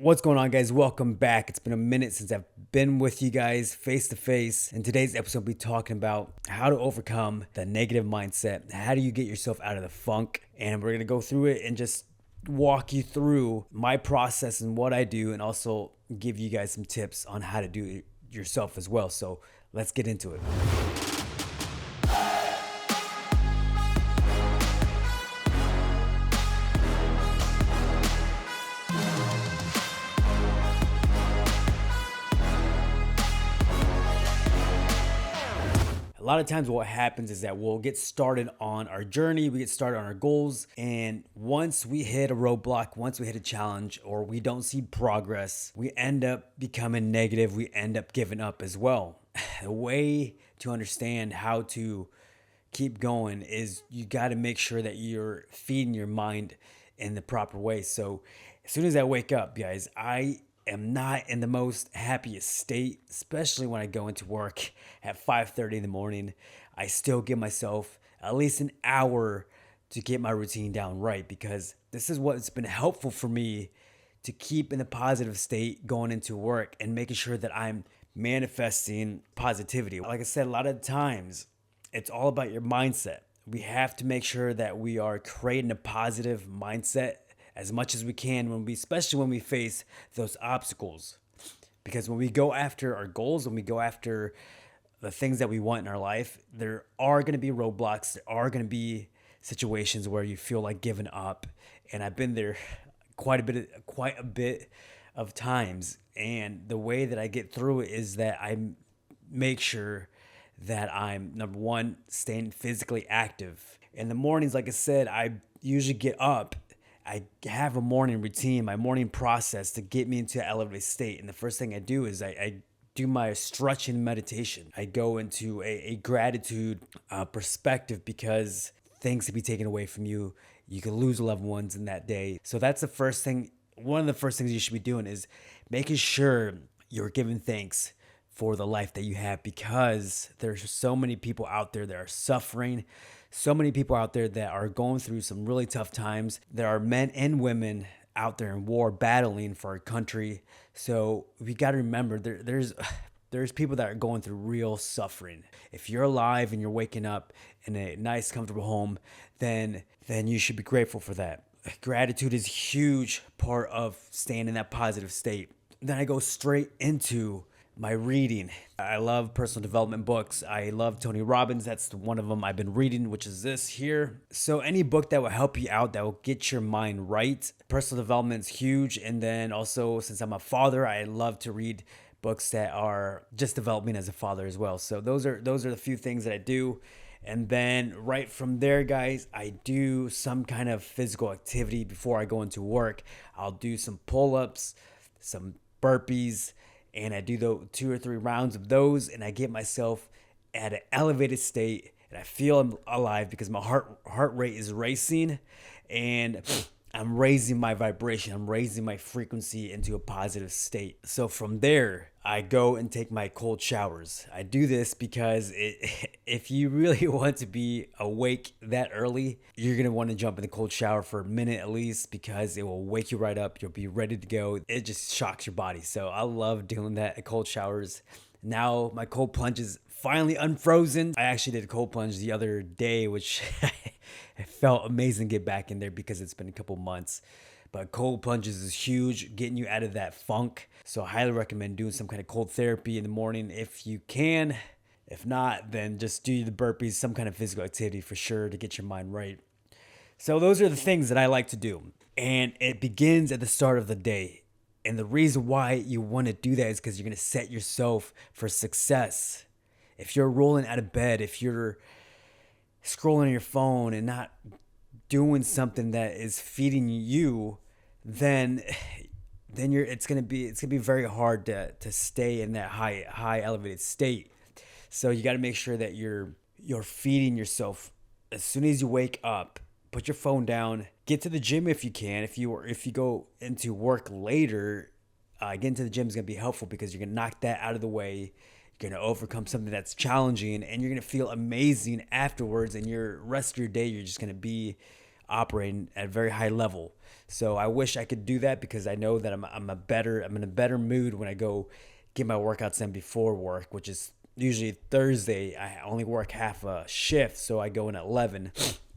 What's going on, guys? Welcome back. It's been a minute since I've been with you guys face to face. In today's episode, we'll be talking about how to overcome the negative mindset. How do you get yourself out of the funk? And we're going to go through it and just walk you through my process and what I do, and also give you guys some tips on how to do it yourself as well. So let's get into it. A lot of times what happens is that we'll get started on our journey, we get started on our goals, and once we hit a roadblock, once we hit a challenge, or we don't see progress, we end up becoming negative, we end up giving up as well. The way to understand how to keep going is you got to make sure that you're feeding your mind in the proper way. So as soon as I wake up, guys, I am not in the most happiest state, especially when I go into work at 5:30 in the morning. I still give myself at least an hour to get my routine down right, because this is what's been helpful for me to keep in the positive state going into work and making sure that I'm manifesting positivity. Like I said, a lot of times it's all about your mindset. We have to make sure that we are creating a positive mindset as much as we can especially when we face those obstacles. Because when we go after our goals, when we go after the things that we want in our life, there are going to be roadblocks. There are going to be situations where you feel like giving up. And I've been there quite a bit of times. And the way that I get through it is that I make sure that I'm, number one, staying physically active. In the mornings, like I said, I usually get up. I have a morning routine, my morning process to get me into an elevated state. And the first thing I do is I do my stretching meditation. I go into a gratitude perspective, because things can be taken away from you. You can lose loved ones in that day. So that's the first thing. One of the first things you should be doing is making sure you're giving thanks for the life that you have, because there's so many people out there that are suffering. So many people out there that are going through some really tough times. There are men and women out there in war battling for our country. So we got to remember there's people that are going through real suffering. If you're alive and you're waking up in a nice, comfortable home, then you should be grateful for that. Gratitude is a huge part of staying in that positive state. Then I go straight into my reading. I love personal development books. I love Tony Robbins. That's one of them I've been reading, which is this here. So any book that will help you out, that will get your mind right. Personal development is huge. And then also, since I'm a father, I love to read books that are just developing as a father as well. So those are the few things that I do. And then right from there, guys, I do some kind of physical activity before I go into work. I'll do some pull-ups, some burpees, and I do the 2 or 3 rounds of those, and I get myself at an elevated state, and I feel alive because my heart rate is racing, and I'm raising my vibration. I'm raising my frequency into a positive state. So from there, I go and take my cold showers. I do this because if you really want to be awake that early, you're going to want to jump in the cold shower for a minute at least, because it will wake you right up. You'll be ready to go. It just shocks your body. So I love doing that at cold showers. Now my cold plunge is finally unfrozen. I actually did a cold plunge the other day, which it felt amazing to get back in there because it's been a couple months. But cold plunges is huge, getting you out of that funk. So I highly recommend doing some kind of cold therapy in the morning if you can. If not, then just do the burpees, some kind of physical activity for sure to get your mind right. So those are the things that I like to do. And it begins at the start of the day. And the reason why you want to do that is because you're going to set yourself for success. If you're rolling out of bed, if you're scrolling on your phone and not doing something that is feeding you, then it's gonna be very hard to stay in that high elevated state. So you got to make sure that you're feeding yourself as soon as you wake up. Put your phone down. Get to the gym if you can. If you go into work later, getting to the gym is gonna be helpful because you're gonna knock that out of the way. You're going to overcome something that's challenging, and you're going to feel amazing afterwards, and your rest of your day, you're just going to be operating at a very high level. So I wish I could do that because I know that I'm in a better mood when I go get my workouts in before work, which is usually Thursday. I only work half a shift, so I go in at 11,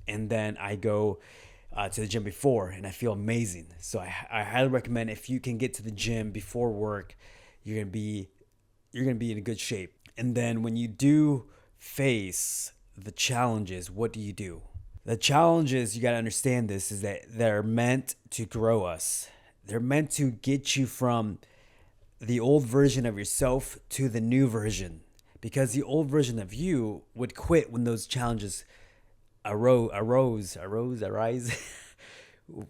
and then I go to the gym before, and I feel amazing. So I highly recommend, if you can get to the gym before work, you're gonna be in a good shape. And then when you do face the challenges, what do you do? The challenges, you got to understand this, is that they're meant to grow us. They're meant to get you from the old version of yourself to the new version, because the old version of you would quit when those challenges arise.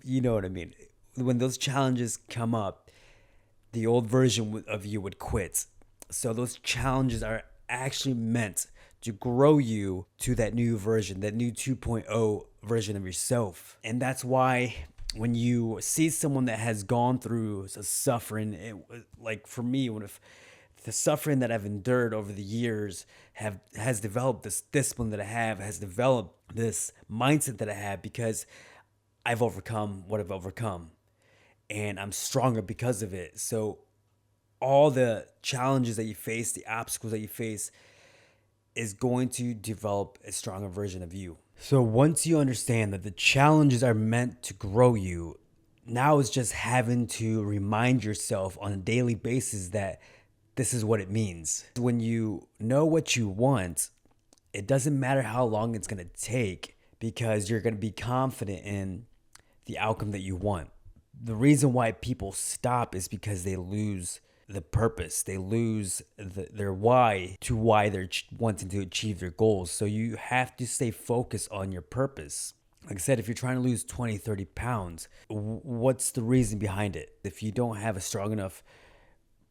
You know what I mean? When those challenges come up, the old version of you would quit. So those challenges are actually meant to grow you to that new version, that new 2.0 version of yourself. And that's why when you see someone that has gone through suffering, like for me, the suffering that I've endured over the years has developed this discipline that I have, has developed this mindset that I have, because I've overcome what I've overcome, and I'm stronger because of it. So all the challenges that you face, the obstacles that you face, is going to develop a stronger version of you. So once you understand that the challenges are meant to grow you, now it's just having to remind yourself on a daily basis that this is what it means. When you know what you want, it doesn't matter how long it's going to take, because you're going to be confident in the outcome that you want. The reason why people stop is because they lose the purpose. They lose their why to why they're wanting to achieve their goals. So you have to stay focused on your purpose. Like I said, if you're trying to lose 20, 30 pounds, what's the reason behind it? If you don't have a strong enough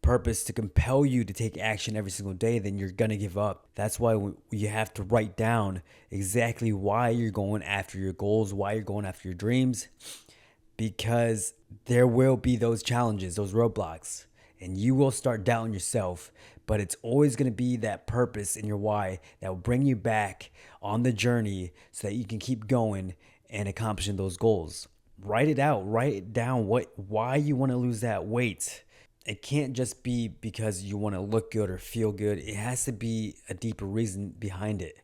purpose to compel you to take action every single day, then you're going to give up. That's why you have to write down exactly why you're going after your goals, why you're going after your dreams, because there will be those challenges, those roadblocks, and you will start doubting yourself, but it's always going to be that purpose in your why that will bring you back on the journey so that you can keep going and accomplishing those goals. Write it out, write it down, why you want to lose that weight. It can't just be because you want to look good or feel good. It has to be a deeper reason behind it.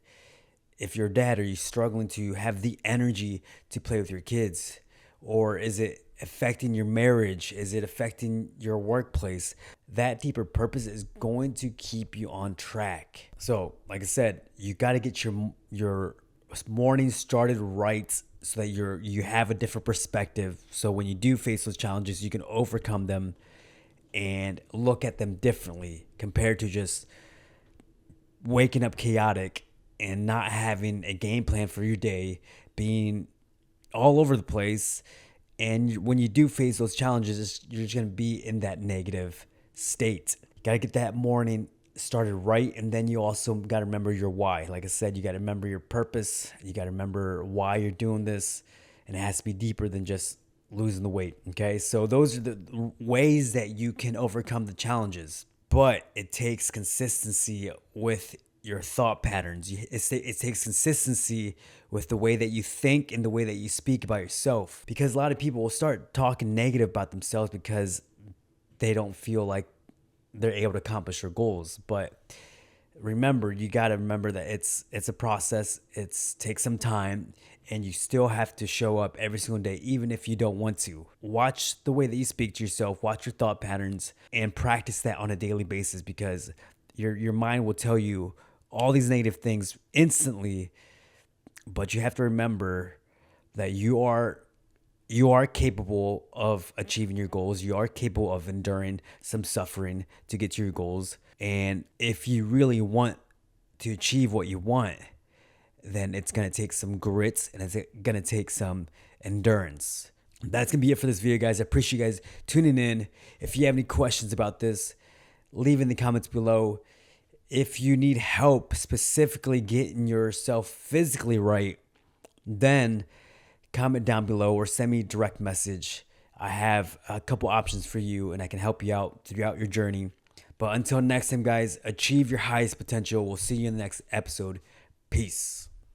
If you're a dad, are you struggling to have the energy to play with your kids? Or is it affecting your marriage? Is it affecting your workplace? That deeper purpose is going to keep you on track. So, like I said, you got to get your morning started right so that you have a different perspective. So when you do face those challenges, you can overcome them and look at them differently compared to just waking up chaotic and not having a game plan for your day, being all over the place. And when you do face those challenges, you're just going to be in that negative state. You got to get that morning started right. And then you also got to remember your why. Like I said, you got to remember your purpose. You got to remember why you're doing this. And it has to be deeper than just losing the weight. Okay. So those are the ways that you can overcome the challenges. But it takes consistency with your thought patterns. It takes consistency with the way that you think and the way that you speak about yourself. Because a lot of people will start talking negative about themselves because they don't feel like they're able to accomplish their goals. But remember, you got to remember that it's a process. It takes some time, and you still have to show up every single day, even if you don't want to. Watch the way that you speak to yourself, watch your thought patterns, and practice that on a daily basis, because your mind will tell you all these negative things instantly. But you have to remember that you are capable of achieving your goals. You are capable of enduring some suffering to get to your goals. And if you really want to achieve what you want, then it's going to take some grit and it's going to take some endurance. That's going to be it for this video, guys. I appreciate you guys tuning in. If you have any questions about this, leave in the comments below. If you need help specifically getting yourself physically right, then comment down below or send me a direct message. I have a couple options for you and I can help you out throughout your journey. But until next time, guys, achieve your highest potential. We'll see you in the next episode. Peace.